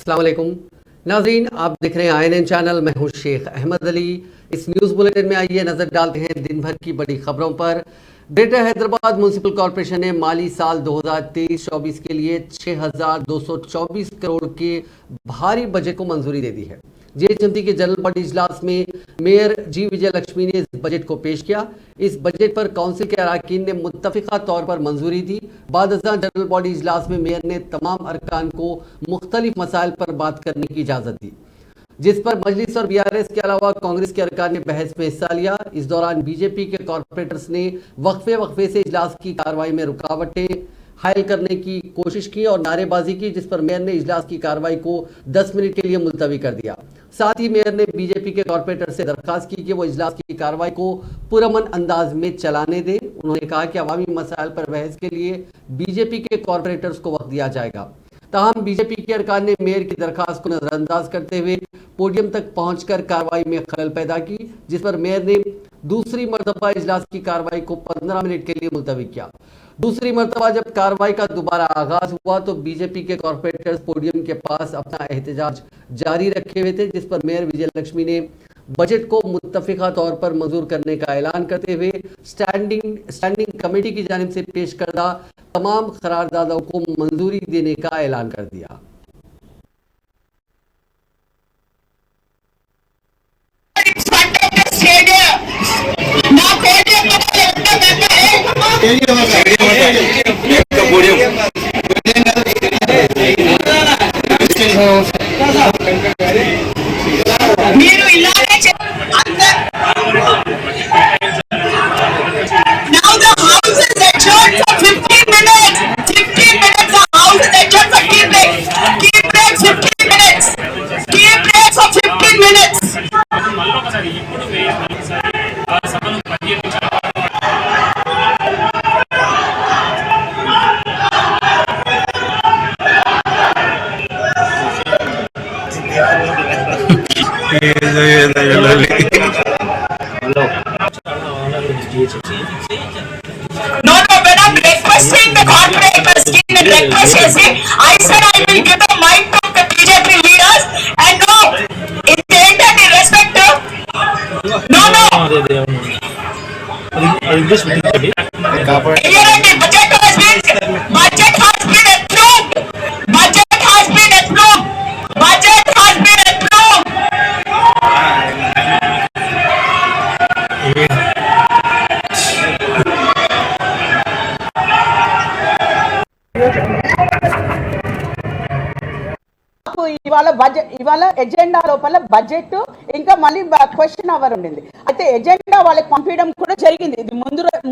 अस्सलाम वालेकुम नाज़रीन, आप देख रहे हैं INN चैनल। मैं हूं शेख अहमद अली। इस न्यूज़ बुलेटिन में आइए नज़र डालते हैं दिन भर की बड़ी खबरों पर। ग्रेटर हैदराबाद म्यूनसिपल कॉरपोरेशन ने माली साल 2023-24 के लिए 6,224 करोड़ के भारी बजट को मंजूरी दे दी है। जीएचएमसी के जनरल बॉडी इजलास में मेयर जी विजय लक्ष्मी ने इस बजट को पेश किया। इस बजट पर काउंसिल के अरकान ने मुत्तफिका तौर पर मंजूरी दी। बाद जनरल बॉडी इजलास में मेयर ने तमाम अरकान को मुख्तलिफ मसाइल पर बात करने की इजाज़त दी, जिस पर मजलिस और BRS के अलावा कांग्रेस के अरकान ने बहस में हिस्सा लिया। इस दौरान बीजेपी के कॉरपोरेटर्स ने वक्फे से इजलास की कार्रवाई में रुकावटें हायल करने की कोशिश की और नारेबाजी की, जिस पर मेयर ने इजलास की कार्रवाई को 10 मिनट के लिए मुलतवी कर दिया। साथ ही मेयर ने बीजेपी के कॉरपोरेटर से दरखास्त की कि वो इजलास की कार्रवाई को पुरअमन अंदाज में चलाने दें। उन्होंने कहा कि अवामी मसाइल पर बहस के लिए बीजेपी के कॉरपोरेटर्स को वक्त दिया जाएगा। ताहम बीजेपी के अरकान ने मेयर की दरखास्त को नजरअंदाज करते हुए पोडियम तक पहुंचकर कार्रवाई में खलल पैदा की, जिस पर मेयर ने दूसरी मरतबा इजलास की कार्रवाई को 15 मिनट के लिए मुलतवी किया। दूसरी मरतबा जब कार्रवाई का दोबारा आगाज हुआ तो बीजेपी के कॉरपोरेटर्स पोडियम के पास अपना एहतजाज जारी रखे हुए थे, जिस पर मेयर विजय लक्ष्मी ने बजट को मुत्तफिका तौर पर मंजूर करने का ऐलान करते हुए स्टैंडिंग कमेटी की जानिब से पेश करदा तमाम करारदादों को मंजूरी देने का ऐलान कर दिया। No, when I'm requesting the corporate scheme and requesting, I said I will give the mic to the BJP leaders and no, in the end of the respect of, no. ఇవాళ ఎజెండా లోపల budget ఇంకా మళ్ళీ question hour ఉండింది. అయితే agenda వాళ్ళకి పంపించడం కూడా జరిగింది. ఇది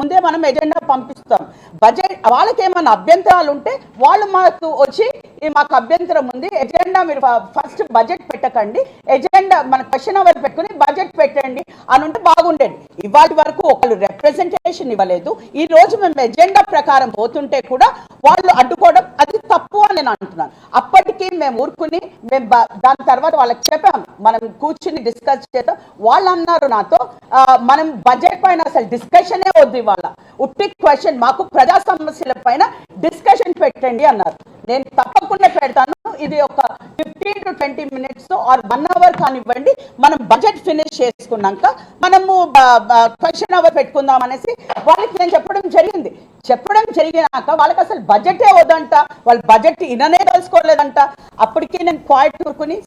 ముందే మనం ఎజెండా పంపిస్తాం. బడ్జెట్ వాళ్ళకి ఏమైనా అభ్యంతరాలు ఉంటే వాళ్ళు మాకు వచ్చి మాకు అభ్యంతరం ఉంది, ఎజెండా మీరు ఫస్ట్ బడ్జెట్ పెట్టకండి, ఎజెండా మన క్వశ్చన్ అవర్ పెట్టుకుని బడ్జెట్ పెట్టండి అని ఉంటే బాగుండేది. ఇవాటి వరకు ఒకళ్ళు రిప్రజెంటేషన్ ఇవ్వలేదు. ఈ రోజు మేము ఎజెండా ప్రకారం పోతుంటే కూడా వాళ్ళు అడ్డుకోవడం అది తప్పు అని నేను అంటున్నాను. అప్పటికి మేము ఊరుకుని మేము దాని తర్వాత వాళ్ళకి చెప్పాం, మనం కూర్చుని డిస్కస్ చేద్దాం. వాళ్ళు అన్నారు నాతో, మనం బడ్జెట్ పైన అసలు డిస్కషనే వద్దు, ఇవాళ ఉట్టి క్వశ్చన్, మాకు ప్రజా సమస్యల పైన డిస్కషన్ పెట్టండి అన్నారు. నేను తప్పకుండా పెడతాను. ఇది ఒక 15 to 20 minutes ఆర్ 1 hour కానివ్వండి, మనం బడ్జెట్ ఫినిష్ చేసుకున్నాక మనము క్వశ్చన్ అవర్ పెట్టుకుందాం అనేసి వాళ్ళకి నేను చెప్పడం జరిగినాక వాళ్ళకి అసలు బడ్జెటే వద్దంట, వాళ్ళు బడ్జెట్ ఇననే తెలుసుకోలేదంట. అప్పటికి నేను క్వాయిట్ ఊరుకుని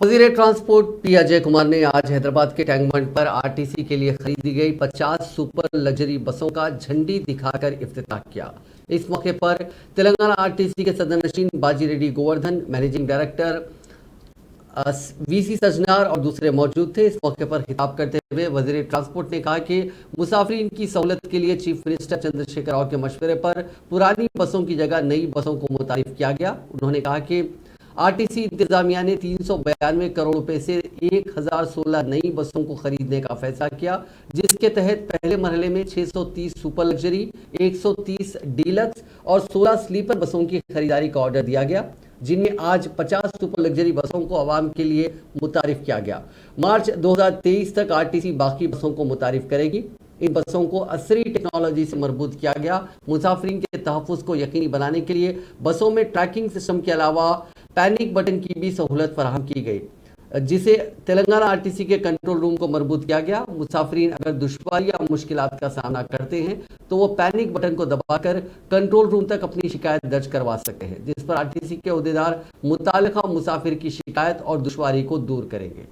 वजीर ट्रांसपोर्ट P अजय कुमार ने आज हैदराबाद के टैंक बंड पर RTC के लिए खरीदी गई 50 सुपर लग्जरी बसों का झंडी दिखाकर इफ्तिताह किया। इस मौके पर तेलंगाना RTC के सदर नशीन बाजी Reddy Govardhan, managing director VC Sajjanar और दूसरे मौजूद थे। इस मौके पर खिताब करते हुए वजीर ट्रांसपोर्ट ने कहा कि मुसाफिरीन की सहूलत के लिए चीफ मिनिस्टर चंद्रशेखर राव के मशवरे पर पुरानी बसों की जगह नई बसों को मुतारिफ किया गया। उन्होंने कहा कि RTC इंतजामिया ने 392 करोड़ रुपए से 1016 नई बसों को खरीदने का फैसला किया, जिसके तहत पहले मरहले में 630 सुपर लग्जरी, 130 डीलक्स और 16 स्लीपर बसों की खरीदारी का ऑर्डर दिया गया, जिनमें आज 50 सुपर लग्जरी बसों को आवाम के लिए मुतारिफ किया गया। मार्च 2023 तक RTC बाकी बसों को मुतारिफ करेगी। इन बसों को असरी टेक्नोलॉजी से मरबूत किया गया। मुसाफिरीन के तहफ़्फ़ुज़ को यकीनी बनाने के लिए बसों में ट्रैकिंग सिस्टम के अलावा पैनिक बटन की भी सहूलत फराहम की गई, जिसे तेलंगाना आरटीसी के कंट्रोल रूम को मरबूत किया गया। मुसाफिरीन अगर दुश्वारी या मुश्किलात का सामना करते हैं तो वो पैनिक बटन को दबाकर कंट्रोल रूम तक अपनी शिकायत दर्ज करवा सकते हैं, जिस पर आरटीसी के अहदेदार मुताल्लिका मुसाफिर की शिकायत और दुश्वारी को दूर करेंगे।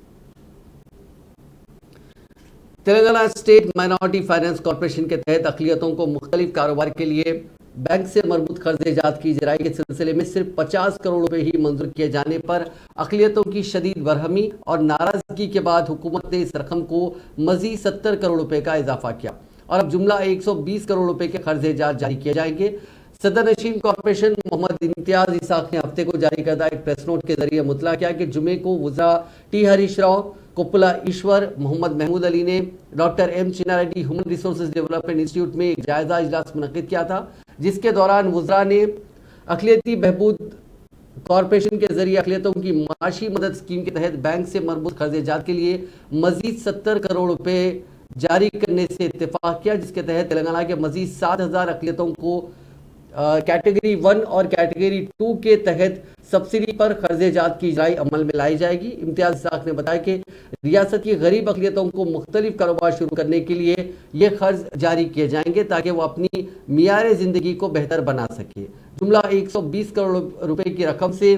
Telangana state minority finance corporation के तहत अक़लियतों को मुख्तलिफ कारोबार के लिए बैंक से मरबूत कर्ज ईजाद की इजराई के सिलसिले में सिर्फ 50 करोड़ रुपए ही मंजूर किए जाने पर अक़लियतों की शदीद बरहमी और नाराजगी के बाद हुकूमत ने इस रकम को मजीद 70 करोड़ रुपए का इजाफा किया और अब जुमला 120 करोड़ रुपए के कर्ज ईजाद जारी किए जाएंगे। सदर नशीन कॉर्पोरेशन मोहम्मद इम्तियाज इसाक ने हफ्ते को जारी करदा एक प्रेस नोट के जरिए मुतला किया कि जुमे को वज़रा टी हरीश राव, कोप्पला ईश्वर, मोहम्मद महमूद अली ने doctor M Chinnareddy human resources development institute में एक जायजा इजलास मुनक़िद किया था, जिसके दौरान वज़रा ने अक़लियती बहबूद कॉर्पोरेशन के जरिए अक़लियतों की माशी मदद स्कीम के तहत बैंक से मरबूत कर्ज ईजाद के लिए मजीद 70 करोड़ रुपए जारी करने से इत्तेफाक किया, जिसके तहत तेलंगाना के मजीद 7,000 अक़लियतों को कैटेगरी 1 और कैटेगरी 2 के तहत सब्सिडी पर कर्ज ईजाद की इजराई अमल में लाई जाएगी। इम्तियाज इसाक ने बताया कि रियासत की गरीब अक़लियतों को मुख्तलिफ कारोबार शुरू करने के लिए ये कर्ज जारी किए जाएंगे ताकि वो अपनी मियार ज़िंदगी को बेहतर बना सके। जुमला 120 करोड़ रुपए की रकम से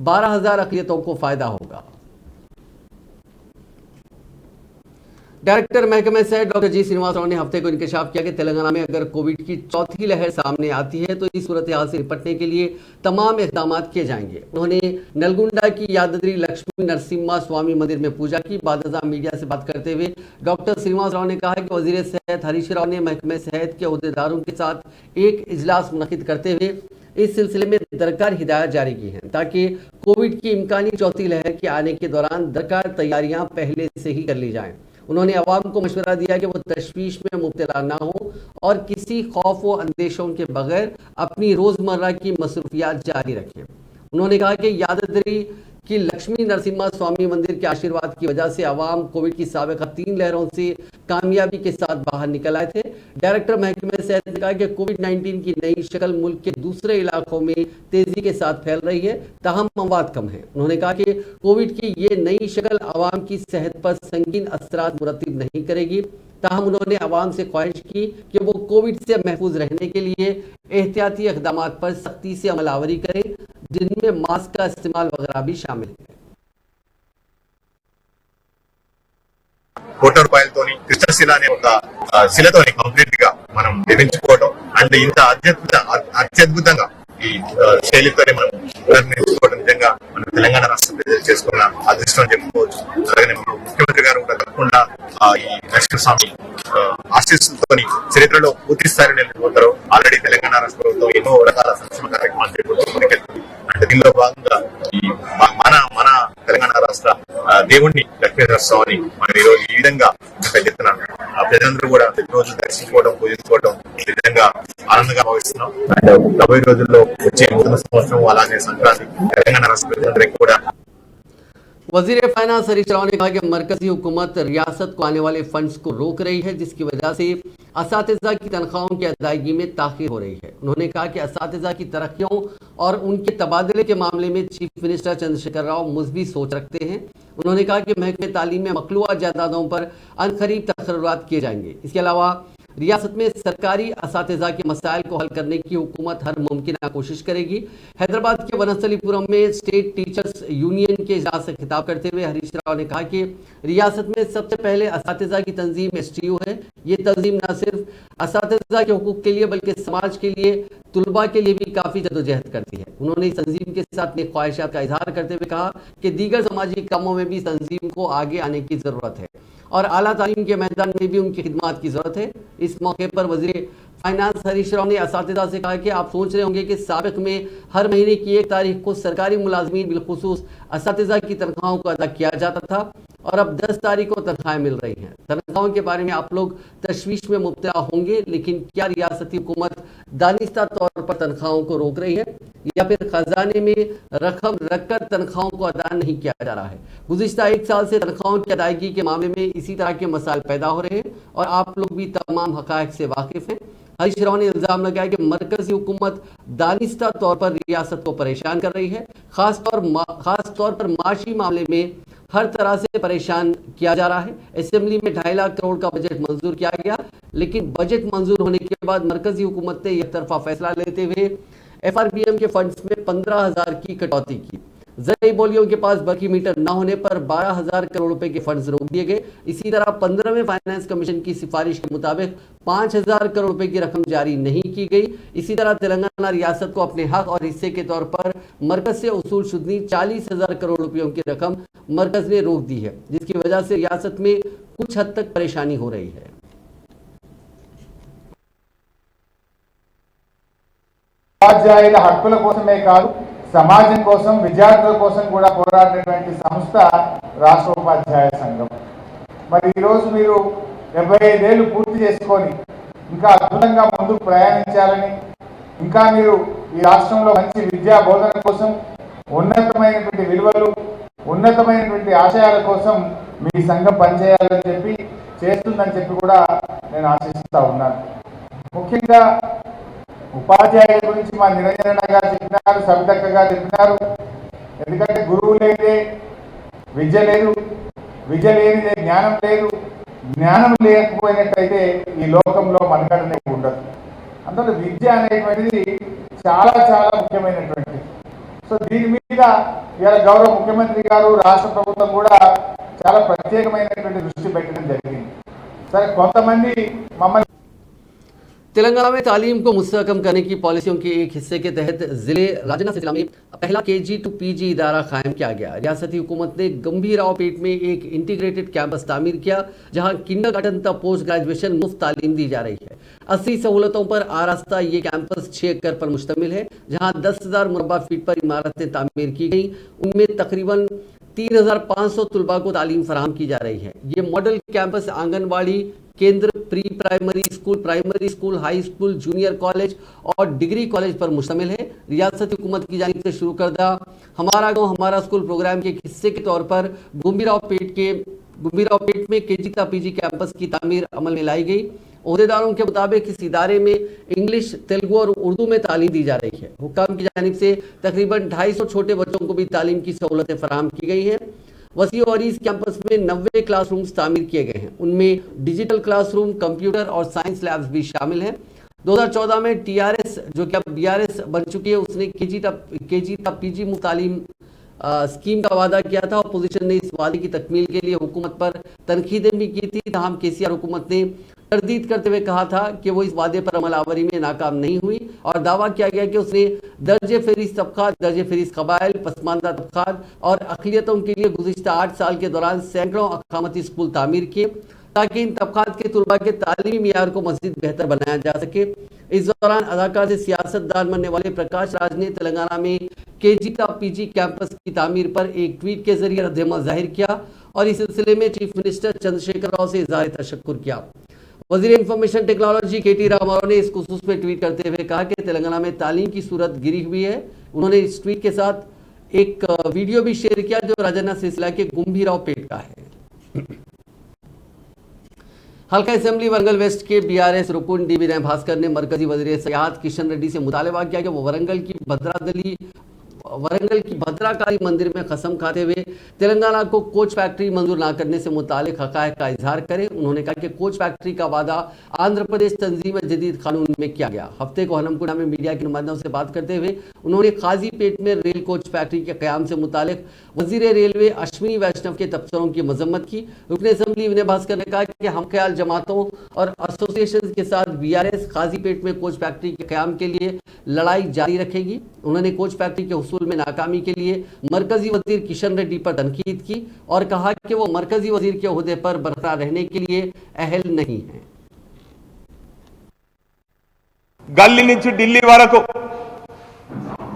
12,000 अक़लियतों को फ़ायदा होगा। डायरेक्टर महकमे से डॉक्टर जी श्रीनिवास राव ने हफ्ते को इंकशाफ किया कि तेलंगाना में अगर कोविड की चौथी लहर सामने आती है तो इस सूरत हाल से निपटने के लिए तमाम इक़दाम किए जाएंगे। उन्होंने नलगुंडा की यादाद्री लक्ष्मी नरसिम्हा स्वामी मंदिर में पूजा की। बाद मीडिया से बात करते हुए डॉक्टर श्रीनिवास राव ने कहा कि वज़ीर सेहत हरीश राव ने महकमे सेहत के अहदेदारों के साथ एक इजलास मुनक़िद करते हुए इस सिलसिले में दरकार हिदायत जारी की हैं ताकि कोविड की इम्कानी चौथी लहर के आने के दौरान दरकार तैयारियां पहले से ही कर ली जाएं। उन्होंने अवाम को मशवरा दिया कि वो तशवीश में मुब्तला ना हो और किसी खौफ व अंदेशों के बगैर अपनी रोज़मर्रा की मसरूफियात जारी रखें। उन्होंने कहा कि यादाद्री कि लक्ष्मी नरसिम्हा स्वामी मंदिर के आशीर्वाद की वजह से अवाम कोविड की साबिक़ा 3 लहरों से कामयाबी के साथ बाहर निकल आए थे। डायरेक्टर महकमे सेहत ने कहा कि कोविड-19 की नई शक्ल मुल्क के दूसरे इलाकों में तेजी के साथ फैल रही है, ताहम अमवात कम है। उन्होंने कहा कि कोविड की ये नई शक्ल अवाम की सेहत पर संगीन असरात मुरतब नहीं करेगी, ताहम उन्होंने अवाम से ख्वाहिश की कि वो कोविड से महफूज रहने के लिए एहतियाती इक़दाम पर सख्ती से अमलावरी करें, जिनमें मास्क का इस्तेमाल वगैरह भी शामिल है। కోట్ల రూపాయలతోని కృష్ణశిల అనే ఒక శిలతోని కంప్లీట్ గా మనం నిర్మించుకోవడం అండ్ ఇంత అత్యద్భుతంగా ఈ శైలితోనే మనం నిర్మించుకోవడం నిజంగా మన తెలంగాణ రాష్ట్ర ప్రజలు చేసుకున్న అదృష్టం అని చెప్పుకోవచ్చు. అలాగే ముఖ్యమంత్రి గారు కూడా తప్పకుండా ఈ నరసింహస్వామి ఆశీస్సులతోని చరిత్రలో పూర్తి స్థాయిలో నిలిచిపోతారు. ఆల్రెడీ తెలంగాణ రాష్ట్ర ప్రభుత్వం ఎన్నో రకాల సంక్షేమ కార్యక్రమాలు చేపడుతుంది. అంటే దీనిలో భాగంగా ఈ మన తెలంగాణ రాష్ట్ర దేవుణ్ణి లక్ష్మీనరసింహస్వామిని మనం ఈ రోజు ఈ విధంగా పెద్ద ఎత్తున ప్రజలందరూ కూడా ప్రతిరోజు దర్శించుకోవడం, పూజించుకోవడం నిజంగా ఆనందంగా భావిస్తున్నాం. అండ్ రాబోయే రోజుల్లో వచ్చే నూతన సంవత్సరం అలాగే సంక్రాంతి తెలంగాణ రాష్ట్ర ప్రజలందరికీ కూడా वजीर फाइनेंस हरीश राव ने कहा कि मरकजी हुकूमत रियासत को आने वाले फंड्स को रोक रही है, जिसकी वजह से असातिज़ा की तनख्वाहों की अदायगी में ताख़ीर हो रही है। उन्होंने कहा कि असातिज़ा की तरक्कियों और उनके तबादले के मामले में चीफ मिनिस्टर चंद्रशेखर राव मुस्बी सोच रखते हैं। उन्होंने कहा कि महकमे तालीम में मखलूआ जायदादों पर अनखरीद तखर्रुरात किए जाएंगे। इसके अलावा रियासत में सरकारी असातिज़ा के मसाइल को हल करने की हुकूमत हर मुमकिन कोशिश करेगी। हैदराबाद के वनस्थलीपुरम में स्टेट टीचर्स यूनियन के इजलास से खिताब करते हुए हरीश राव ने कहा कि रियासत में सबसे पहले असातिज़ा की तंजीम STU है। ये तंजीम न सिर्फ असातिज़ा के हुकूक के लिए बल्कि समाज के लिए, तुलबा के लिए भी काफ़ी जदोजहद करती है। उन्होंने इस तंजीम के साथ अपने ख्वाहिशात का इजहार करते हुए कहा कि दीगर समाजी कामों में भी तंजीम को आगे आने की ज़रूरत है और आला तालीम के मैदान में भी उनकी खिदमात की ज़रूरत है। इस मौके पर वज़ीर फाइनेंस हरीश राव ने असातिज़ा से कहा कि आप सोच रहे होंगे कि साबिक़ में हर महीने की 1 तारीख को सरकारी मुलाजमीन बिलखुसूस असातिज़ा की तनख्वाहों को अदा किया जाता था और अब 10 तारीख को तनख्वाहें मिल रही हैं। तनख्वाहों के बारे में आप लोग तशवीश में मुब्तला होंगे, लेकिन क्या रियासती हुकूमत दानिस्ता तौर पर तनख्वाहों को रोक रही है या फिर खजाने में रकम रखकर तनख्वाहों को अदा नहीं किया जा रहा है? गुज़िश्ता 1 साल से तनख्वाहों की अदायगी के मामले में इसी तरह के मसाइल पैदा हो रहे हैं और आप लोग भी तमाम हक़ाइक़ से वाकिफ़ हैं। हरीश राव ने इल्जाम लगाया कि मरकजी हुकूमत दानिस्ता तौर पर रियासत को परेशान कर रही है, खास तौर पर माशी मामले में हर तरह से परेशान किया जा रहा है। असेंबली में 2.5 लाख करोड़ का बजट मंजूर किया गया, लेकिन बजट मंजूर होने के बाद मरकजी हुकूमत ने एक तरफा फैसला लेते हुए FRBM के फंड्स में 15,000 की कटौती की। ज़राई बोलियों के पास बरकी मीटर न होने पर 12,000 करोड़ रुपए के फंड्स रोक दिए गए। इसी तरह 15वें फाइनेंस कमीशन की सिफारिश के मुताबिक 5,000 करोड़ रुपए की रकम जारी नहीं की गई। इसी तरह तेलंगाना रियासत को अपने हक और हिस्से के तौर पर मरकज से उसूल शुदनी 40,000 करोड़ रुपयों की रकम मरकज ने रोक दी है, जिसकी वजह से रियासत में कुछ हद तक परेशानी हो रही है। ఉపాధ్యాయుల హక్కుల కోసమే కాదు సమాజం కోసం విద్యార్థుల కోసం కూడా పోరాడేటువంటి సంస్థ రాష్ట్ర ఉపాధ్యాయ సంఘం. మరి ఈరోజు మీరు 75 ఏళ్ళు పూర్తి చేసుకొని ఇంకా అద్భుతంగా ముందుకు ప్రయాణించాలని, ఇంకా మీరు ఈ రాష్ట్రంలో మంచి విద్యా బోధన కోసం, ఉన్నతమైనటువంటి విలువలు, ఉన్నతమైనటువంటి ఆశయాల కోసం మీ సంఘం పనిచేయాలని చెప్పి చేస్తుందని చెప్పి కూడా నేను ఆశిస్తూ ఉన్నాను. ముఖ్యంగా ఉపాధ్యాయుల గురించి మా నిరంజన గారు చెప్పినారు, సవితక్క గారు చెప్పినారు. ఎందుకంటే గురువు లేదే విద్య లేదు, విద్య లేనిదే జ్ఞానం లేదు, జ్ఞానం లేకపోయినట్టయితే ఈ లోకంలో మనగడనే ఉండదు. అందులో విద్య అనేటువంటిది చాలా చాలా ముఖ్యమైనటువంటిది. సో దీని మీద ఇవాళ గౌరవ ముఖ్యమంత్రి గారు, రాష్ట్ర ప్రభుత్వం కూడా చాలా ప్రత్యేకమైనటువంటి దృష్టి పెట్టడం జరిగింది. సరే, కొంతమంది మమ్మల్ని तेलंगाना में तालीम को मुस्तहकम करने की पॉलिसियों के एक हिस्से के तहत जिले राजन्ना जिला में पहला KG to PG इदारा कायम किया गया। रियासती हुकूमत ने गंभीरावपेट में एक इंटीग्रेटेड कैंपस तामीर किया, जहां किंडरगार्टन तक पोस्ट ग्रेजुएशन मुफ्त तालीम दी जा रही है। 80 सहूलतों पर आरास्ता ये कैंपस 6 एकड़ पर मुश्तमिल है, जहां 10,000 मुरबा फीट पर इमारतें तामीर की गई। उनमें तकरीबन 3,500 तलबा को तालीम फराहम की जा रही है। ये मॉडल कैंपस आंगनबाड़ी केंद्र, pre primary school, high school, junior college और डिग्री कॉलेज पर मुश्तमिल है। रियासती हुकूमत की जानिब से शुरू करदा हमारा गांव हमारा स्कूल प्रोग्राम के हिस्से के तौर पर गुम्बीरावपेट में KG का PG कैंपस की तामीर अमल में लाई गई। ओहदेदारों के मुताबिक इस इदारे में इंग्लिश, तेलुगु और उर्दू में तालीम दी जा रही है। हुक्काम की जानिब से तकरीबन 250 छोटे बच्चों को भी तालीम की सहूलतें फराहम की गई हैं। वसी और इस कैंपस में 90 क्लासरूम्स तामीर किए गए हैं। उनमें डिजिटल क्लासरूम, कंप्यूटर और साइंस लैब्स भी शामिल हैं। 2014 में TRS, जो कि अब BRS बन चुकी है, उसने KG का PG मुफ्त तालीम स्कीम का वादा किया था। अपोजिशन ने इस वादे की तकमील के लिए हुकूमत पर तनकीदें भी की थी। तमाम KCR हुकूमत ने तरदीद करते हुए कहा था कि वो इस वादे पर अमलावरी में नाकाम नहीं हुई और दावा किया गया कि उसने दर्जे फेरिस्त तबकात, दर्जे फेरिस्त कबाइल, पसमानदा तबकात और अक़लियतों के लिए गुज़िश्ता 8 साल के दौरान सैकड़ों अक़ामती स्कूल तामीर किए, ताकि इन तबकात के तलबा के तालीमी मियार को मज़ीद बेहतर बनाया जा सके। इस दौरान अदाकार से सियासतदान बनने वाले प्रकाश राज ने तेलंगाना में KG का PG कैंपस की तामीर पर एक ट्वीट के जरिए रद्द-ए-अमल जाहिर किया और इस सिलसिले में चीफ मिनिस्टर चंद्रशेखर राव से इज़हार तशक्कुर किया। वज़ीर इंफॉर्मेशन टेक्नोलॉजी KT रामाराव ने इस खुसूस में ट्वीट करते हुए कहा कि तेलंगाना में तालीम की सूरत गिरी हुई है। उन्होंने इस ट्वीट के साथ एक वीडियो भी शेयर किया जो राजन्ना सिलसिला के गुम्बीरावपेट का है। हल्का असेंबली वरंगल वेस्ट के BRS रुकुन DB विनय भास्कर ने मरकजी वज़ीर सयाहत किशन रेड्डी से मुतालबा किया कि वो वरंगल की भद्राकाली मंदिर में कसम खाते हुए तेलंगाना को कोच फैक्ट्री मंजूर न करने से मुतालिक हक़ाइक़ का इजहार करें। उन्होंने कहा कि कोच फैक्ट्री का वादा आंध्र प्रदेश तंजीम जदीद कानून में किया गया। हफ्ते को हनमकुंडा में मीडिया के नुमाइंदों से बात करते हुए उन्होंने काजीपेट में रेल कोच फैक्ट्री के क़याम से मुतालिक वज़ीर रेलवे अश्विनी वैष्णव के तबसरों की मजम्मत की। रुकन असेंबली विनय भास्कर ने कहा कि हम ख्याल जमातों और एसोसिएशन के साथ BRS काजीपेट में कोच फैक्ट्री के क़याम के लिए लड़ाई जारी रखेगी। उन्होंने कोच फैक्ट्री के हुसूल में नाकामी के लिए मरकजी वजीर किशन रेड्डी पर तनकीद की और कहा कि वो मरकजी वजीर के ओहदे पर बरकरार रहने के लिए अहल नहीं है। गल्ली नुंचि ఢిల్లీ వరకు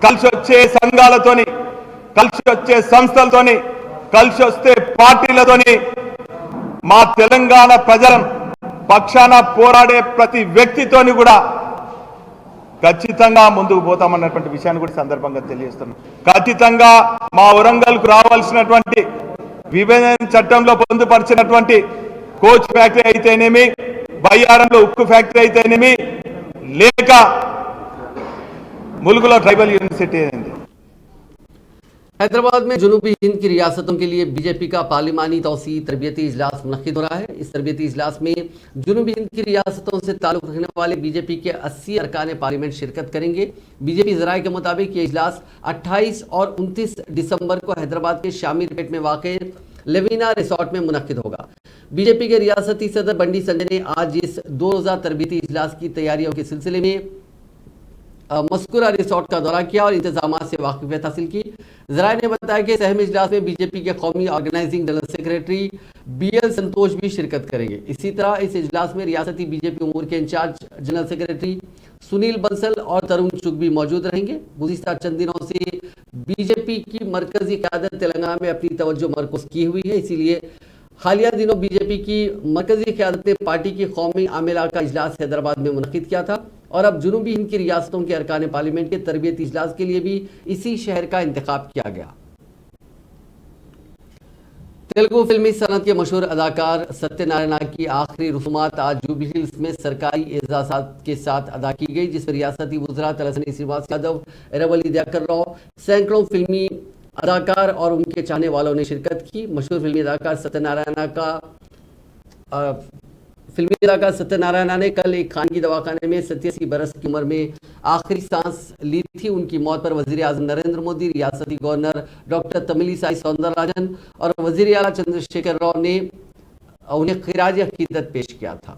కలిసి వచ్చే సంఘాలతోని, కలిసి వచ్చే సంస్థలతోని, కలిసి వస్తే పార్టీలతోని మా తెలంగాణ ప్రజల పక్షాన పోరాడే ప్రతి వ్యక్తితోని కూడా ఖచ్చితంగా ముందుకు పోతామన్నటువంటి విషయాన్ని కూడా సందర్భంగా తెలియజేస్తున్నాం. ఖచ్చితంగా మా వరంగల్కు రావాల్సినటువంటి విభజన చట్టంలో పొందుపరిచినటువంటి కోచ్ ఫ్యాక్టరీ అయితేనేమి, బయ్యారంలో ఉక్కు ఫ్యాక్టరీ అయితేనేమి, లేక ములుగులో ట్రైబల్ యూనివర్సిటీ అయింది. हैदराबाद में जनूबी हिंद की रियासतों के लिए बीजेपी का पार्लिमानी तौसी तरबियती इजलास मुनक्किद हो रहा है। इस तरबियती इजलास में जनूबी हिंद की रियासतों से ताल्लुक रखने वाले बीजेपी के 80 अरकान पार्लियामेंट शिरकत करेंगे। बीजेपी जराये के मुताबिक ये इजलास 28 और 29 दिसंबर को हैदराबाद के शामीरपेट में वाक़ लेविना रिसोर्ट में मुनक्किद होगा। बीजेपी के रियासती सदर बंडी संजय ने आज इस 2 रोज़ा तरबियती इजलास की तैयारियों के सिलसिले में मस्कुरा रिसोर्ट का दौरा किया और इंतजामात से वाकिफियत हासिल की। जराये ने बताया कि इस अहम इजलास में बीजेपी के कौमी ऑर्गेनाइजिंग जनरल सेक्रेटरी BL संतोष भी शिरकत करेंगे। इसी तरह इस इजलास में रियासती बीजेपी उमूर के incharge general secretary Sunil Bansal और तरुण चुग भी मौजूद रहेंगे। गुज़िश्ता चंद दिनों से बीजेपी की मरकजी क़यादत तेलंगाना में अपनी तवज्जो मरकूज़ की हुई है, इसीलिए हालिया दिनों बीजेपी की मरकजी क़यादत ने पार्टी की कौमी आमिला का इजलास हैदराबाद में मुनक्किद किया था और अब जनूबी हिंद की रियासतों के अरकान पार्लियामेंट के तरबियती इजलास के लिए भी इसी शहर का इंतखाब किया गया। तेलुगु फिल्मी सनत के मशहूर अदाकार सत्यनारायण की आखिरी रसूमात आज जूबली हिल्स में सरकारी एजाज़ात के साथ अदा की गई, जिसमें रियासती वज़रा तलसानी श्रीनिवास यादव, एरावली दयाकर राव, सैकड़ों फिल्मी अदाकार और उनके चाहने वालों ने शिरकत की। मशहूर फिल्मी अदाकार सत्यनारायण ने कल एक खानगी दवाखाने में 87 बरस की उम्र में आखिरी सांस ली थी। उनकी मौत पर वज़ीर आज़म नरेंद्र मोदी, रियासती गवर्नर डॉक्टर तमिलिसाई सौंदरराजन और वज़ीर आला चंद्रशेखर राव ने उन्हें खिराज अकीदत पेश किया था।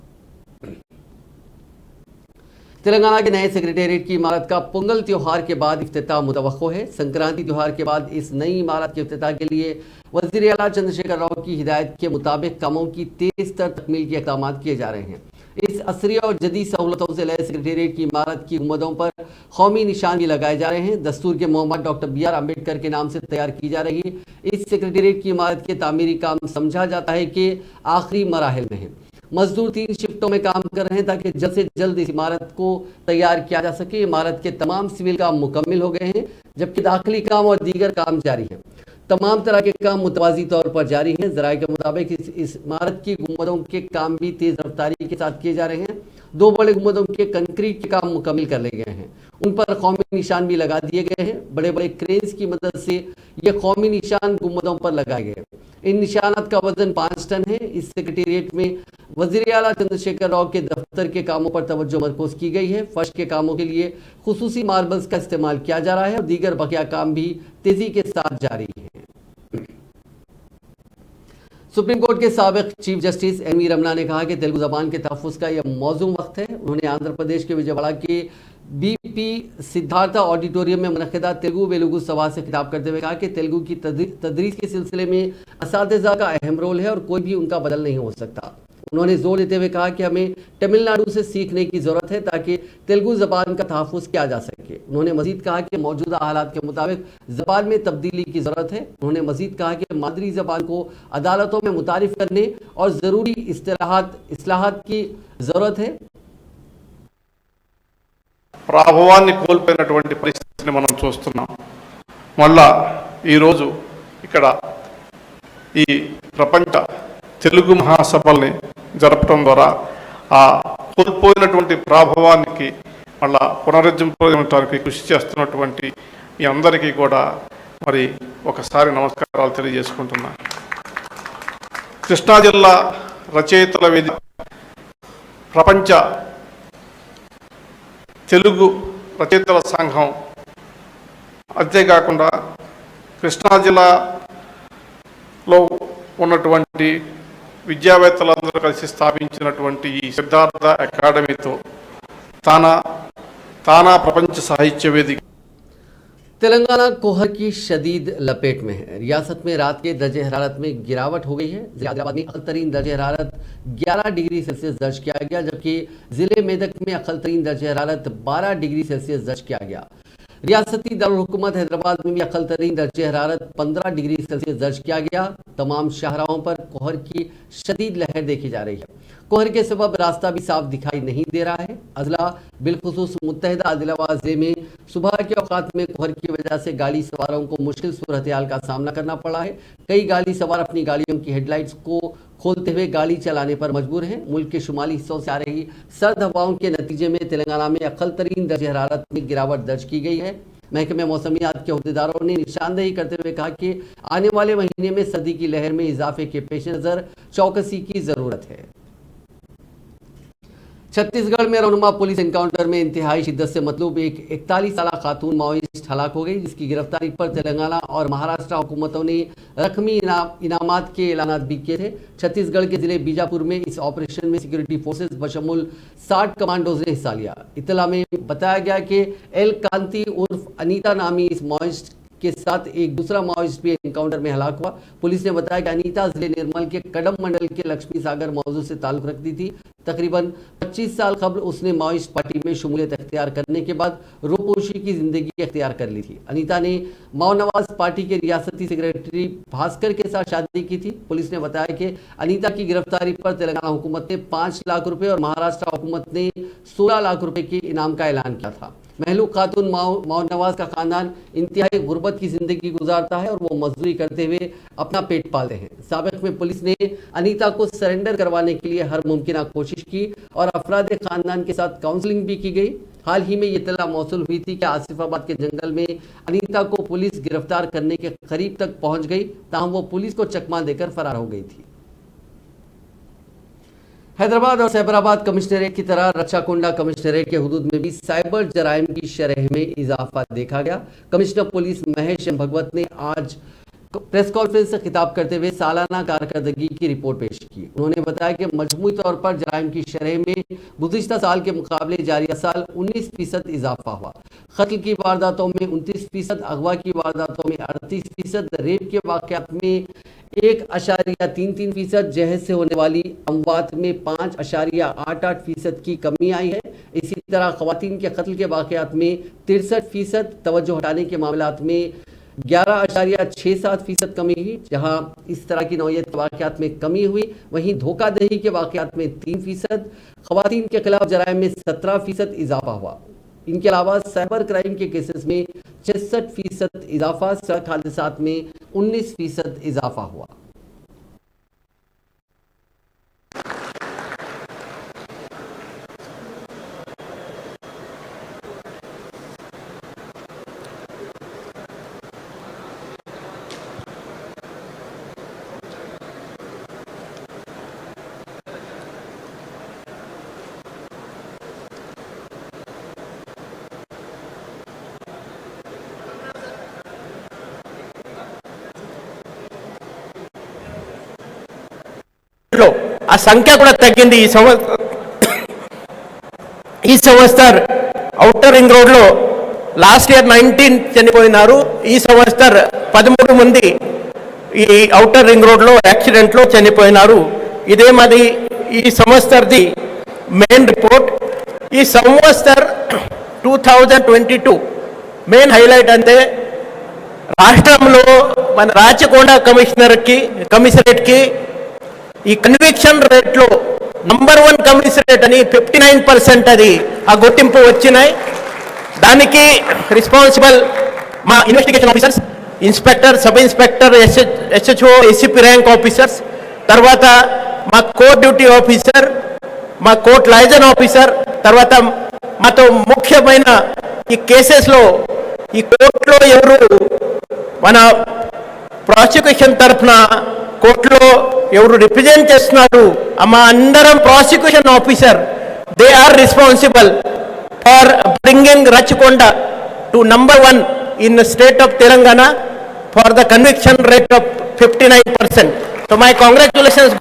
तेलंगाना के नए सेक्रेटेरिएट की इमारत का पोंगल त्यौहार के बाद इफ्तिताह मुतवक्को है। संक्रांति त्यौहार के बाद इस नई इमारत के इफ्तिताह के लिए वज़ीर आला चंद्रशेखर राव की हिदायत के मुताबिक कामों की तेज तर तकमील के इक़दाम किए जा रहे हैं। इस असरी और जदीद सहूलतों से लैस सेक्रेटेरिएट की इमारत की गुंबदों पर कौमी निशान भी लगाए जा रहे हैं। दस्तूर के मोहम्मद डॉक्टर BR अम्बेडकर के नाम से तैयार की जा रही इस सेक्रेटेरिएट की इमारत के तामीरी काम समझा जाता है कि आखिरी मराहिल में है। मजदूर 3 शिफ्टों में काम कर रहे हैं ताकि जल्द से जल्द इस इमारत को तैयार किया जा सके। इमारत के तमाम सिविल काम मुकम्मिल हो गए हैं, जबकि दाखिली काम और दीगर काम जारी हैं। तमाम तरह के काम मुतवाज़ी तौर पर जारी हैं। ज़राए के मुताबिक इस इमारत की गुंबदों के काम भी तेज़ रफ्तारी के साथ किए जा रहे हैं। 2 बड़े गुंबदों के कंक्रीट के काम मुकम्मिल कर लिए गए हैं, उन पर कौमी निशान भी लगा दिए गए हैं। बड़े बड़े क्रेन्स की मदद से ये कौमी निशान गुंबदों पर लगाए गए। इन निशानात का वजन 5 टन है। इस सेक्रेटेरिएट में वज़ीर आला चंद्रशेखर राव के दफ्तर के कामों पर तवज्जो मरकूज़ की गई है। फर्श के कामों के लिए खुसूसी मार्बल्स का इस्तेमाल किया जा रहा है और दीगर बकिया काम भी तेज़ी के साथ जारी है। सुप्रीम कोर्ट के साबिक चीफ जस्टिस एम रमना ने कहा कि तेलुगु जबान के तहफ़्फ़ुज़ का यह मौजूम वक्त है। उन्होंने आंध्र प्रदेश के विजयवाड़ा के BP सिद्धार्था ऑडिटोरियम में मुनक़्क़िदा तेलुगु वेलुगु सभा से खिताब करते हुए कहा कि तेलुगु की तदरीस के सिलसिले में असातिज़ा का अहम रोल है और कोई भी उनका बदल नहीं हो सकता। उन्होंने जोर देते हुए कहा कि हमें तमिलनाडु से सीखने की ज़रूरत है ताकि तेलुगु ज़बान का तहफ़्फ़ुज़ किया जा सके। उन्होंने मज़ीद कहा कि मौजूदा हालात के मुताबिक ज़बान में तब्दीली की ज़रूरत है। उन्होंने मज़ीद कहा कि मादरी ज़बान को अदालतों में मुतारिफ़ करने और ज़रूरी इस्लाहात की ज़रूरत है। ప్రాభవాన్ని కోల్పోయినటువంటి పరిస్థితిని మనం చూస్తున్నాం. మళ్ళా ఈరోజు ఇక్కడ ఈ ప్రపంచ తెలుగు మహాసభల్ని జరపడం ద్వారా ఆ కోల్పోయినటువంటి ప్రాభవానికి మళ్ళా పునరుజ్జీవించడానికి కృషి చేస్తున్నటువంటి మీ అందరికీ కూడా మరి ఒకసారి నమస్కారాలు తెలియజేసుకుంటున్నాను. కృష్ణా జిల్లా రచయితల వేదిక ప్రపంచ తెలుగు రచయితల సంఘం అంతేకాకుండా కృష్ణా జిల్లాలో ఉన్నటువంటి విద్యావేత్తలందరూ కలిసి స్థాపించినటువంటి ఈ సిద్ధార్థ అకాడమీతో తానా ప్రపంచ సాహిత్య వేదిక तेलंगाना कोहर की शदीद लपेट में है। रियासत में रात के दर्जे हरारत में गिरावट हो गई है। हैदराबाद में अक़ल तरीन दर्जे हरारत 11 डिग्री सेल्सियस दर्ज किया गया, जबकि ज़िले मेदक में अक़ल तरीन दर्जे हरारत 12 डिग्री सेल्सियस दर्ज किया गया। रियासती दारुल हुकूमत हैदराबाद में भी अक़ल तरीन दर्जे हरारत 15 डिग्री सेल्सियस दर्ज किया गया। तमाम शाहराहों पर कोहर की शदीद लहर देखी जा रही है। कोहर के सबब रास्ता भी साफ दिखाई नहीं दे रहा है। अजला बिलखुसूस मुत्तहिदा आदिलाबाद ज़िले में सुबह के औकात में कोहर की वजह से गाड़ी सवारों को मुश्किल सूरत हाल का सामना करना पड़ा है। कई गाड़ी सवार अपनी गाड़ियों की हेडलाइट्स को खोलते हुए गाड़ी चलाने पर मजबूर हैं। मुल्क के शुमाली हिस्सों से आ रही सर्द हवाओं के नतीजे में तेलंगाना में अकल तरीन दर्जे हरारत में गिरावट दर्ज की गई है। महकमे मौसमियात के अहदेदारों ने निशानदेही करते हुए कहा कि आने वाले महीने में सर्दी की लहर में इजाफे के पेश नजर चौकसी की जरूरत है। छत्तीसगढ़ में रौनुमा पुलिस एनकाउंटर में इंतहाई शिद्दत से मतलूब एक 41 साल खातून माओइस्ट हलाक हो गई, जिसकी गिरफ्तारी पर तेलंगाना और महाराष्ट्र हुकूमतों ने रकमी इनामात के ऐलानात भी किए थे। छत्तीसगढ़ के जिले बीजापुर में इस ऑपरेशन में सिक्योरिटी फोर्सेस बशमुल 60 कमांडोज ने हिस्सा लिया। इत्तला में बताया गया कि एल कांति उर्फ अनीता नामी इस माओइस्ट के साथ एक दूसरा माओइस्ट भी एनकाउंटर में हलाक हुआ। पुलिस ने बताया कि अनीता जिले निर्मल के कड़म मंडल के लक्ष्मी सागर मौजू से ताल्लुक रखती थी। तकरीबन 25 साल कबल उसने माओइस्ट पार्टी में शमूलियत अख्तियार करने के बाद रूपोशी की जिंदगी अख्तियार कर ली थी। अनीता ने माओ नवाज पार्टी के रियासती सेक्रेटरी भास्कर के साथ शादी की थी। पुलिस ने बताया कि अनीता की गिरफ्तारी पर तेलंगाना हुकूमत ने 5 लाख रुपए और महाराष्ट्र हुकूमत ने 16 लाख रुपए के इनाम का ऐलान किया था। महलूक खातून माओ नवाज का खानदान इंतहाई गुर्बत की जिंदगी गुजारता है और वो मजदूरी करते हुए अपना पेट पालते हैं। साबिक में पुलिस ने अनीता को सरेंडर करवाने के लिए हर मुमकिन कोशिश की और अफराद खानदान के साथ काउंसलिंग भी की गई। हाल ही में ये इत्तला मौसूल हुई थी कि आसिफाबाद के जंगल में अनीता को पुलिस गिरफ्तार करने के करीब तक पहुंच गई, ताहम वो पुलिस को चकमा देकर फरार हो गई थी। हैदराबाद और साइबराबाद कमिश्नरेट की तरह रच्चाकोंडा कमिश्नरेट के हुदूद में भी साइबर जराइम की शरह में इजाफा देखा गया। कमिश्नर पुलिस महेश एम भगवत ने आज प्रेस कॉन्फ्रेंस से खिताब करते हुए सालाना कारकर्दगी की रिपोर्ट पेश की। उन्होंने बताया कि मजमूई तौर पर जराइम की शरह में गुज़िश्ता साल के मुकाबले जारिया साल 19% इजाफा हुआ। कत्ल की वारदातों में 29%, अगवा की वारदातों में 38%, रेप के वाक़यात में 1.33%, जहज से होने वाली अमवात में 5.88% की कमी आई है। इसी तरह ख़वातीन के कत्ल के वाक़यात में 63%, तवज्जो हटाने के मामलात में 11.67% कमी हुई। जहां इस तरह की नौयत के वाक़यात में कमी हुई, वहीं धोखाधड़ी के वाक़यात में 3%, ख़वातीन के खिलाफ जराइम में 17% इजाफा हुआ। इनके अलावा साइबर क्राइम के केसेस में 66% इजाफा, सड़क हादसात में 19% इजाफा हुआ। ఆ సంఖ్య కూడా తగ్గింది. ఈ సంవత్సరం ఔటర్ రింగ్ రోడ్ లో లాస్ట్ ఇయర్ 19 చనిపోయినారు. ఈ సంవత్సరం 13 మంది ఈ ఔటర్ రింగ్ రోడ్ లో యాక్సిడెంట్ లో చనిపోయినారు. ఇదే మరి ఈ సంవత్సరది మెయిన్ రిపోర్ట్. ఈ సంవత్సరం 2022 మెయిన్ హైలైట్ అంటే రాష్ట్రంలో మన రాచకొండ కమిషనరేట్ కి ఈ కన్విక్షన్ రేట్ లో నంబర్ 1 కమిషనరేట్ అని 59% అది ఆ గుర్తింపు వచ్చినాయి. దానికి రెస్పాన్సిబుల్ మా investigation officers, inspector, sub inspector, SHO, ACP rank officers, తర్వాత మా కోర్ట్ డ్యూటీ ఆఫీసర్, మా కోర్ట్ లైజన్ ఆఫీసర్, తర్వాత మాతో ముఖ్యమైన ఈ కేసెస్లో ఈ కోర్టులో ఎవరు మన ప్రాసిక్యూషన్ తరఫున కోర్టులో ఎవరు రిప్రజెంట్ చేస్తున్నారు, మా అందరం prosecution officer, they are responsible for bringing Rachakonda to number 1 in state of Telangana for the conviction rate of 59%. So my congratulations.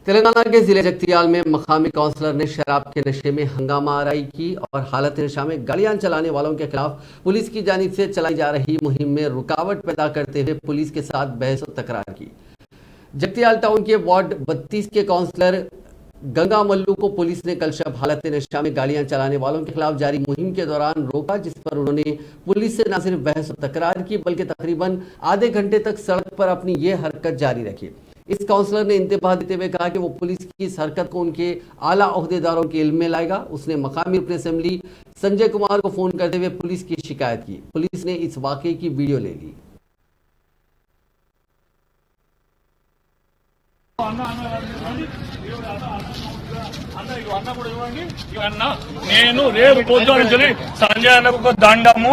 Telangana के जिले जगतियाल में मकामी काउंसलर ने शराब के नशे में हंगामा आराई की और हालत नशा में गाड़ियां चलाने वालों के खिलाफ पुलिस की जानिब से चलाई जा रही मुहिम में रुकावट पैदा करते हुए पुलिस के साथ बहस और तकरार की। जगतियाल टाउन के वार्ड 32 के काउंसलर गंगा मल्लू को पुलिस ने कल शब हालत नशा में गाड़ियां चलाने वालों के खिलाफ जारी मुहिम के दौरान रोका, जिस पर उन्होंने पुलिस से न सिर्फ बहस और तकरार की बल्कि तकरीबन आधे घंटे तक सड़क पर अपनी ये हरकत जारी रखी। इस काउंसलर ने इंतबाह देते हुए कहा कि वो पुलिस की इस हरकत को उनके आला ओहदेदारों के इल्म में लाएगा। उसने मकामी रुकन असेंबली संजय कुमार को फोन करते हुए पुलिस की शिकायत की। पुलिस ने इस वाकये की वीडियो ले ली। నేను రేపు పొద్దున నుంచి సంజయ్ అన్నకు ఒక దండము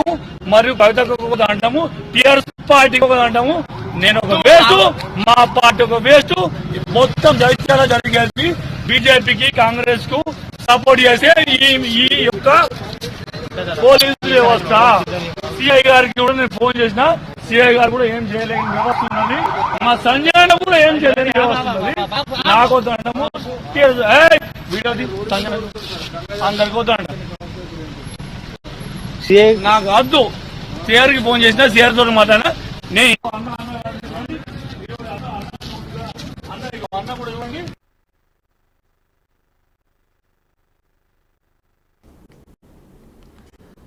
మరియు కవితకు ఒక దండము టీఆర్ఎస్ పార్టీకి ఒక దండము నేను ఒక వేస్ట్ మా పార్టీ ఒక వేస్ట్ మొత్తం జైత్యాల జరిగేది బీజేపీకి కాంగ్రెస్ కు సపోర్ట్ చేసే ఈ యొక్క పోలీసు వ్యవస్థ సిఐ గారికి కూడా నేను ఫోన్ చేసిన సిఐ గారు కూడా ఏం చేయలేని వ్యవస్థ ఉన్నది మా సంజయ్ అన్న కూడా ఏం చేయలేని వ్యవస్థ ఉన్నది నాకు దండము వీడది సంజయ్ అందరికి వద్దండ నాకు వద్దు సిఆర్ కి ఫోన్ చేసిన సిఆర్ తో మాట్లాడినా నేను అన్న కూడా ఇవ్వండి.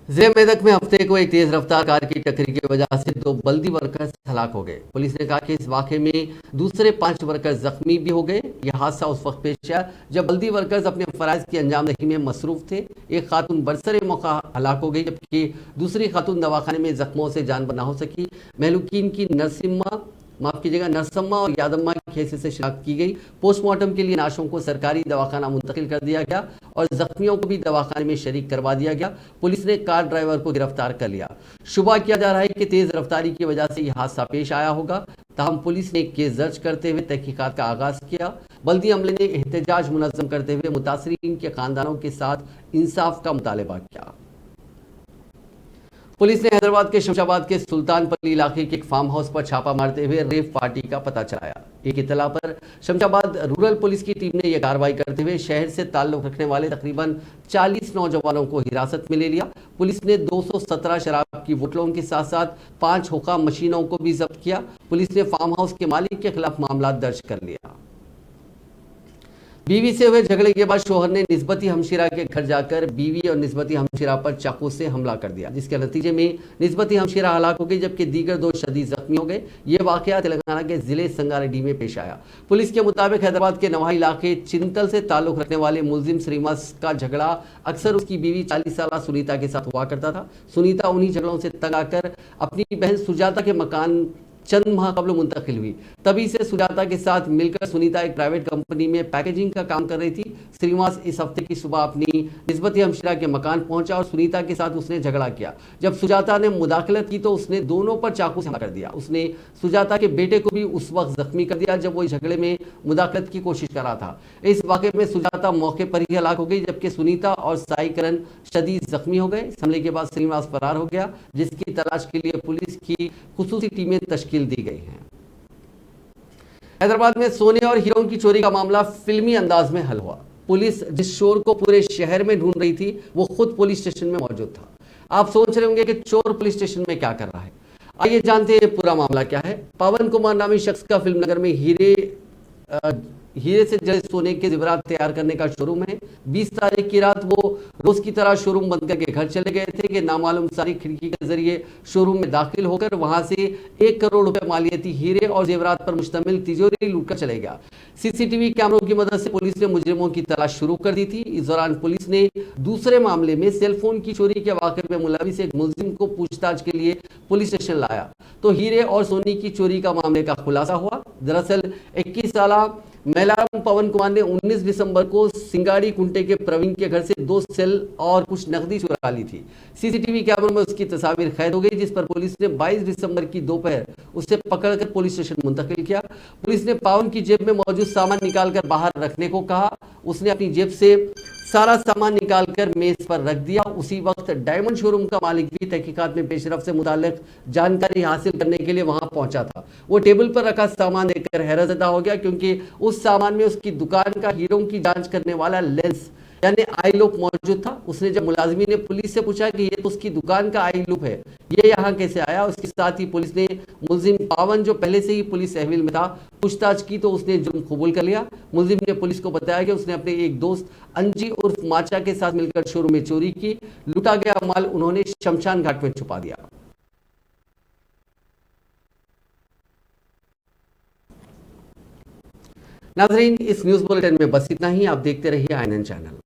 जिले मेदक में हफ्ते को एक तेज रफ्तार कार की टक्कर की वजह से 2 बल्दी वर्कर्स हलाक हो गए। पुलिस ने कहा कि इस वाकये में दूसरे 5 वर्कर्स जख्मी भी हो गए। यह हादसा उस वक्त पेश आया जब बल्दी वर्कर्स अपने फराइज की अंजामदही में मसरूफ थे। एक खातून बरसरे मौका हलाक हो गई जबकि दूसरी खातून दवाखाने में जख्मों से जान बना हो सकी। महलूकीन की नरसम्मा और यादम्मा की हैसियत से शिनाख्त की गई। पोस्टमार्टम के लिए नाशों को सरकारी दवाखाना मुंतकिल कर दिया गया और जख्मियों को भी दवाखाने में शरीक करवा दिया गया। पुलिस ने कार ड्राइवर को गिरफ्तार कर लिया। शुबा किया जा रहा है कि तेज रफ्तारी की वजह से यह हादसा पेश आया होगा। ताहम पुलिस ने केस दर्ज करते हुए तहकीकात का आगाज किया। बल्दी अमले ने एहतजाज मुनज़्ज़म करते हुए मुतासरीन के खानदानों के साथ इंसाफ का मुतालबा किया। पुलिस ने हैदराबाद के शमशाबाद के सुल्तानपल्ली इलाके के एक फार्म हाउस पर छापा मारते हुए रेव पार्टी का पता चलाया। एक इत्तला पर शमशाबाद रूरल पुलिस की टीम ने यह कार्रवाई करते हुए शहर से ताल्लुक रखने वाले तकरीबन 40 नौजवानों को हिरासत में ले लिया। पुलिस ने 217 शराब की बोतलों के साथ साथ 5 हुक्का मशीनों को भी जब्त किया। पुलिस ने फार्म हाउस के मालिक के खिलाफ मामला दर्ज कर लिया। बीवी से हुए झगड़े के बाद शोहर ने निस्बती हमशीरा के घर जाकर बीवी और निस्बती हमशीरा पर चाकू से हमला कर दिया, जिसके नतीजे में निस्बती हमशीरा हलाक हो गई जबकि दीगर 2 शदीद जख्मी हो गए। ये वाकया तेलंगाना के जिले संगारेड्डी में पेश आया। पुलिस के मुताबिक हैदराबाद के नवाही इलाके चिंतल से ताल्लुक रखने वाले मुलजिम श्रीनिवास का झगड़ा अक्सर उसकी बीवी 40 साल सुनीता के साथ हुआ करता था। सुनीता उन्हीं झगड़ों से तंग आकर अपनी बहन सुजाता के मकान चंद माह कबल मुंतकिल हुई। तभी से सुजाता के साथ मिलकर सुनीता एक प्राइवेट कंपनी में पैकेजिंग का काम कर रही थी। श्रीनिवास इस हफ्ते की सुबह अपनी निस्बती हमशीरा के मकान पहुंचा और सुनीता के साथ उसने झगड़ा किया। जब सुजाता ने मुदाखलत की तो उसने दोनों पर चाकू से हमला कर दिया। उसने सुजाता के बेटे को भी उस वक्त जख्मी कर दिया जब वो इस झगड़े में मुदाखलत की कोशिश कर रहा था। इस वाकये में सुजाता मौके पर ही हलाक हो गई जबकि सुनीता और साईकरण शदीद जख्मी हो गए। इस हमले के बाद श्रीनिवास फरार हो गया, जिसकी तलाश के लिए पुलिस की खुसूसी टीमें तश्कील दी गई हैं। हैदराबाद में सोने और हीरों की चोरी का मामला फिल्मी अंदाज में हल हुआ। पुलिस जिस चोर को पूरे शहर में ढूंढ रही थी वो खुद पुलिस स्टेशन में मौजूद था। आप सोच रहे होंगे कि चोर पुलिस स्टेशन में क्या कर रहा है। आइए जानते हैं पूरा मामला क्या है। पवन कुमार नामी शख्स का फिल्मनगर में हीरे से जड़े सोने के जेवरात तैयार करने का शोरूम है। 20 तारीख की रात वो रोज की तरह शोरूम बंद करके घर चले गए थे कि नामालूम सारी खिड़की के जरिए शोरूम में दाखिल होकर वहां से 1 करोड़ रुपए मालियती हीरे और जेवरात पर मुश्तमिल तिजोरी लूटकर चले गया। सीसीटीवी कैमरों की मदद से पुलिस ने मुजरिमों की तलाश शुरू कर दी थी। इस दौरान पुलिस ने दूसरे मामले में सेलफोन की चोरी के वाकये में मुलविस एक मुलजिम को पूछताछ के लिए पुलिस स्टेशन लाया तो हीरे और सोने की चोरी का मामले का खुलासा हुआ। दरअसल 21 साल मैलाराम पवन कुमार ने 19 दिसंबर को सिंगाड़ी कुंटे के प्रवीण के घर से 2 सेल और कुछ नकदी चुरा ली थी। सीसीटीवी कैमरों में उसकी तस्वीर कैद हो गई, जिस पर पुलिस ने 22 दिसंबर की दोपहर उसे पकड़कर पुलिस स्टेशन मुंतकिल किया। पुलिस ने पवन की जेब में मौजूद सामान निकालकर बाहर रखने को कहा। उसने अपनी जेब से सारा सामान निकालकर मेज पर रख दिया। उसी वक्त डायमंड शोरूम का मालिक भी तहकीकात में पेशरफ से मुताल्लिक जानकारी हासिल करने के लिए वहां पहुंचा था। वो टेबल पर रखा सामान देखकर हैरतज़दा हो गया क्योंकि उस सामान में उसकी दुकान का हीरों की जांच करने वाला लेंस यानी आई लूप मौजूद था। उसने जब मुलाजिमी ने पुलिस से पूछा कि ये तो उसकी दुकान का आई लूप है, ये यहाँ कैसे आया। उसके साथ ही पुलिस ने मुलजिम पावन जो पहले से ही पुलिस तहवील में था पूछताछ की तो उसने जुर्म कबूल कर लिया। मुलजिम ने पुलिस को बताया कि उसने अपने एक दोस्त अंजी उर्फ माचा के साथ मिलकर शोरूम में चोरी की। लूटा गया माल उन्होंने शमशान घाट में छुपा दिया। नाज़रीन, इस न्यूज़ बुलेटिन में बस इतना ही। आप देखते रहिए INN चैनल।